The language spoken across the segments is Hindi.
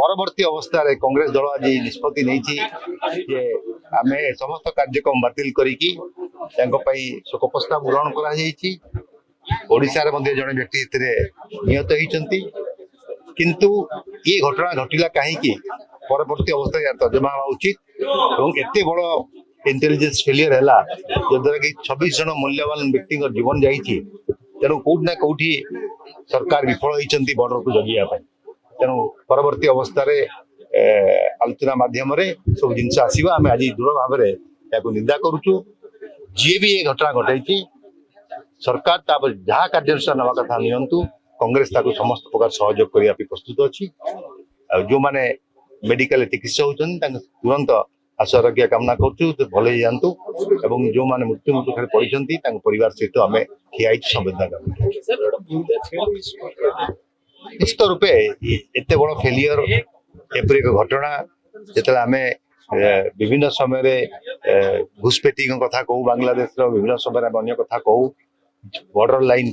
परवर्ती अवस्था कांग्रेस दल आज निष्पत्ति नहीं जे आम समस्त कार्यक्रम बातिल करिकी शोक प्रस्ताव ग्रहण कर जड़े व्यक्ति निहत होती किंतु ये घटना घटिला कहीं परवर्ती अवस्था यार तर्जमा हवा उचित और एत बड़ इंटेलिजेंस फेलियर है जद्वारा कि 26 जन मूल्यवान व्यक्ति जीवन जाइए तेणु कौट ना कौटी सरकार विफल होती बॉर्डर को जगिया तेणु परवर्ती अवस्था आलोचना माध्यम सब जिन आसवा आम आज दृढ़ भाव में निंदा करुचु जी भी ये घटना घटाई सरकार जहाँ कार्यानुष्ठान नवा कथा नियंतु कांग्रेस समस्त प्रकार सहयोग करने प्रस्तुत अच्छी जो मैंने मेडिकल चिकित्सा होती तुरंत आशु आरोग्य कामना करूँ भल ही जातु और जो मैंने मृत्यु मुखर पड़ती परिवार सहित आम ठिया संवेदना निश्चित रूपे एत बड़ फेलियर एपरी एक घटना जो आम विभिन्न समय घुसपेटी कथा कहू बांग्लादेश विभिन्न समय अन्य कथा कहू बॉर्डर लाइन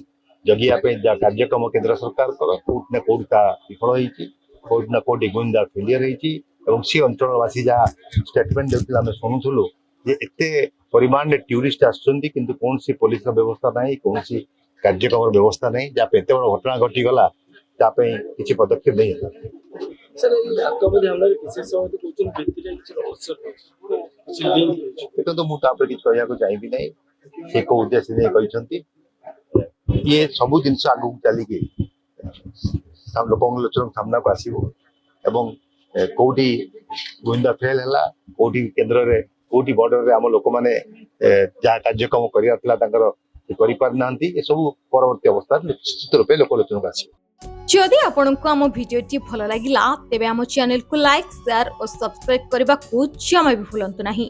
जगिया कार्यक्रम केंद्र सरकार कौट ना कौट विफल होती कौट ना कौट गुइंदा फेलियर होती सी अंचलवासी जहाँ स्टेटमेंट देते आम शुणुलु एते परिमाण में टूरिस्ट आसुँच कि कौन सी पुलिस व्यवस्था ना कौन सी कार्यक्रम व्यवस्था नहीं जहाँ एत बड़ घटना घटीगला किसी पदक्षेप नहीं देखो मुझे किसी कहना चाहिए ना से कौ उद्देश्य नहीं कहते ये सब जिन आगे चलिकी लोकोलोचन सामना को आसो एवं कौटी गुइंदा फेल है कौटी केन्द्र में कौटी बॉर्डर रे आम लोक मैंने जहाँ कार्यक्रम करना सब परवर्ती अवस्था निश्चित रूपे लोकोलोचन को आसो जदि आपंक आम भिडी भल लगा तेब आम चैनल को लाइक शेयर और सब्सक्राइब करने को जमा भी भूलु नहीं।